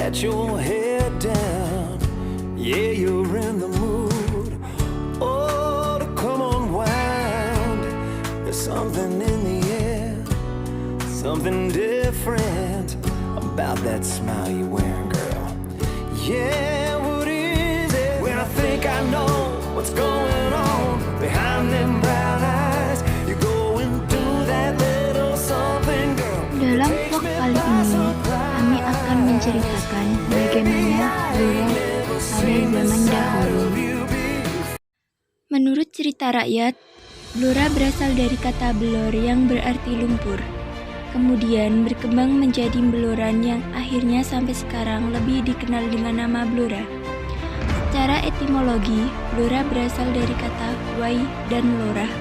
let your head down. Yeah, you're in the mood. Oh, to come unwind. There's something in the air, something different about that smile you're wearing, girl. Yeah, what is it? When I think I know what's going on behind them brown eyes, you're going through that little something, girl. Dalam vlog kali ini, kami akan menceritakan bagaimana Blora pada zaman dahulu. Menurut cerita rakyat, Blora berasal dari kata belor yang berarti lumpur. Kemudian berkembang menjadi beloran yang akhirnya sampai sekarang lebih dikenal dengan nama Blora. Secara etimologi, Blora berasal dari kata wai dan lorah.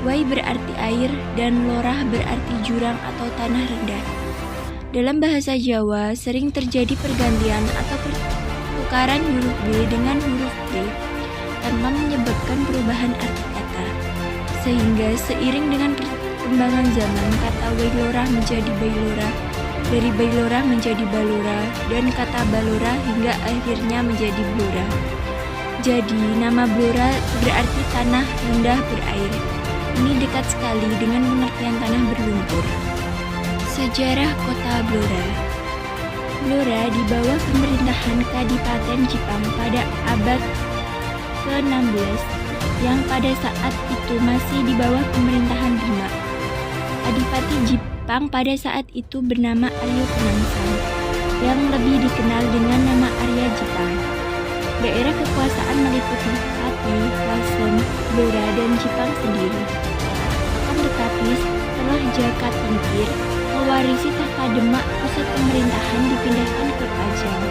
Wai berarti air dan lorah berarti jurang atau tanah rendah. Dalam bahasa Jawa sering terjadi pergantian atau pertukaran huruf B dengan huruf B tanpa menyebabkan perubahan arti kata. Sehingga seiring dengan perkembangan zaman, kata wailorah menjadi bailora, dari bailora menjadi balora, dan kata balora hingga akhirnya menjadi blora. Jadi nama Blora berarti tanah rendah berair. Ini dekat sekali dengan pengertian tanah berlumpur. Sejarah kota Blora. Blora di bawah pemerintahan Kadipaten Jipang pada abad ke-16 yang pada saat itu masih di bawah pemerintahan Demak. Adipati Jipang pada saat itu bernama Arya Penangsang, yang lebih dikenal dengan nama Arya Jipang. Daerah kekuasaan meliputi Pati, Lasem, Blora, dan Jipang sendiri. Akan tetapi setelah Jaka Tingkir mewarisi tahta Demak, pusat pemerintahan dipindahkan ke Pajang.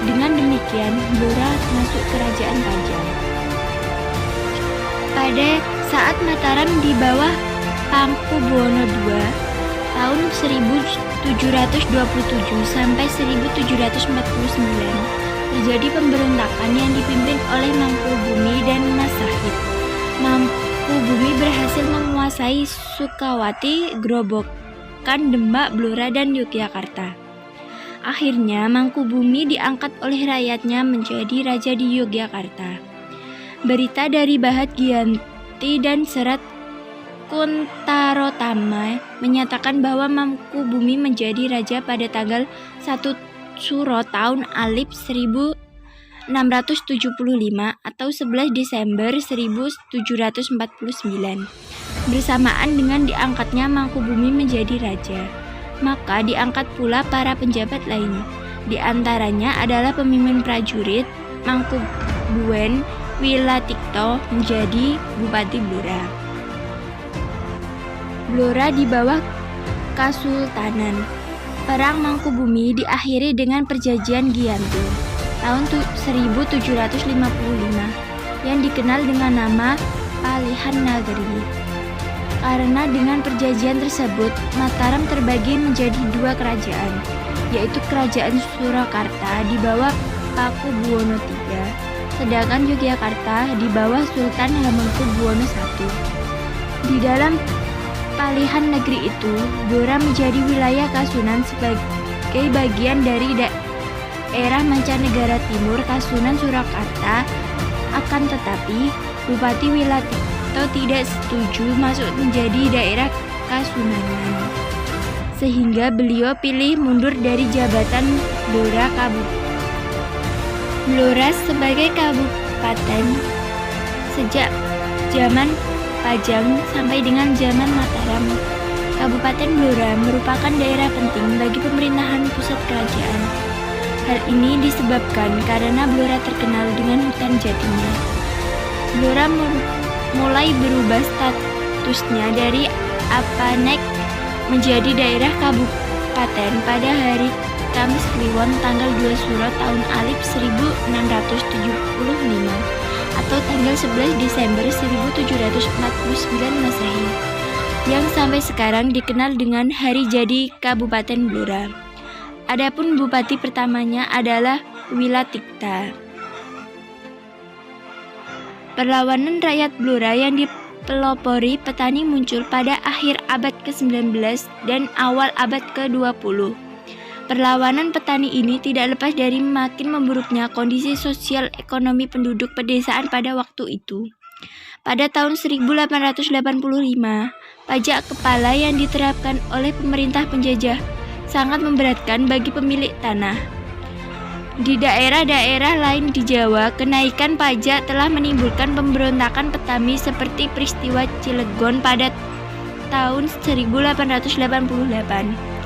Dengan demikian, Blora masuk kerajaan Pajang. Pada saat Mataram di bawah Pakubuwono II tahun 1727 sampai 1749 terjadi pemberontakan yang dipimpin oleh Mangkubumi dan Mas Sahid. Mangkubumi berhasil menguasai Sukawati, Grobogan, Demak, Blora, dan Yogyakarta. Akhirnya Mangkubumi diangkat oleh rakyatnya menjadi raja di Yogyakarta. Berita dari Bahat Giyanti dan Serat Kuntarotama menyatakan bahwa Mangkubumi menjadi raja pada tanggal 1 Suro tahun Alif 1675 atau 11 Desember 1749. Bersamaan dengan diangkatnya Mangkubumi menjadi raja, maka diangkat pula para penjabat lainnya. Di antaranya adalah pemimpin prajurit Mangkubuwen Wilatikto menjadi Bupati Blora. Blora di bawah Kasultanan. Perang Mangkubumi diakhiri dengan Perjanjian Giyanti tahun 1755 yang dikenal dengan nama Palihan Nagari. Karena dengan perjanjian tersebut, Mataram terbagi menjadi dua kerajaan, yaitu Kerajaan Surakarta di bawah Pakubuwono III, sedangkan Yogyakarta di bawah Sultan Hamengkubuwono I. Di dalam Palihan negeri itu, Blora menjadi wilayah Kasunan sebagai bagian dari daerah mancanegara timur Kasunan Surakarta. Akan tetapi, Bupati Wilatikto tidak setuju masuk menjadi daerah Kasunanan, sehingga beliau pilih mundur dari jabatan Blora sebagai kabupaten sejak zaman Pajang sampai dengan zaman Mataram. Kabupaten Blora merupakan daerah penting bagi pemerintahan pusat kerajaan. Hal ini disebabkan karena Blora terkenal dengan hutan jatinya. Blora mulai berubah statusnya dari Apanek menjadi daerah kabupaten pada hari Kamis Kliwon tanggal 2 Suro tahun Alif 1675 atau tanggal 11 Desember 1749 Masehi, yang sampai sekarang dikenal dengan Hari Jadi Kabupaten Blora. Adapun bupati pertamanya adalah Wilatikta. Perlawanan rakyat Blora yang dipelopori petani muncul pada akhir abad ke-19 dan awal abad ke-20. Perlawanan petani ini tidak lepas dari makin memburuknya kondisi sosial ekonomi penduduk pedesaan pada waktu itu. Pada tahun 1885, pajak kepala yang diterapkan oleh pemerintah penjajah sangat memberatkan bagi pemilik tanah. Di daerah-daerah lain di Jawa, kenaikan pajak telah menimbulkan pemberontakan petani seperti peristiwa Cilegon pada tahun 1888.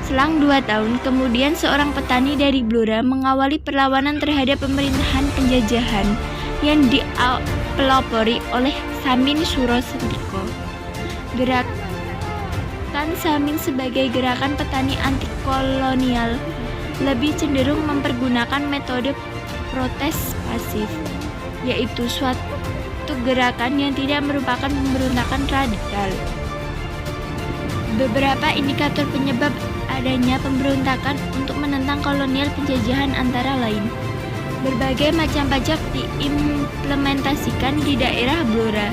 Selang 2 tahun kemudian, seorang petani dari Blora mengawali perlawanan terhadap pemerintahan penjajahan yang dipelopori oleh Samin Surosendiko. Gerakan Samin sebagai gerakan petani anti kolonial lebih cenderung mempergunakan metode protes pasif, yaitu suatu gerakan yang tidak merupakan pemberontakan radikal. Beberapa indikator penyebab adanya pemberontakan untuk menentang kolonial penjajahan antara lain: berbagai macam pajak diimplementasikan di daerah Blora,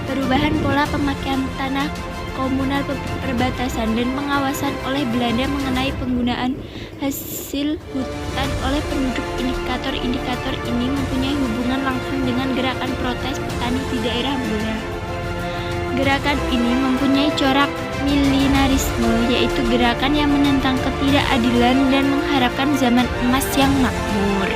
perubahan pola pemakaian tanah komunal perbatasan, dan pengawasan oleh Belanda mengenai penggunaan hasil hutan oleh penduduk. Indikator-indikator ini mempunyai hubungan langsung dengan gerakan protes petani di daerah Blora. Gerakan ini mempunyai corak milenarisme, yaitu gerakan yang menentang ketidakadilan dan mengharapkan zaman emas yang makmur.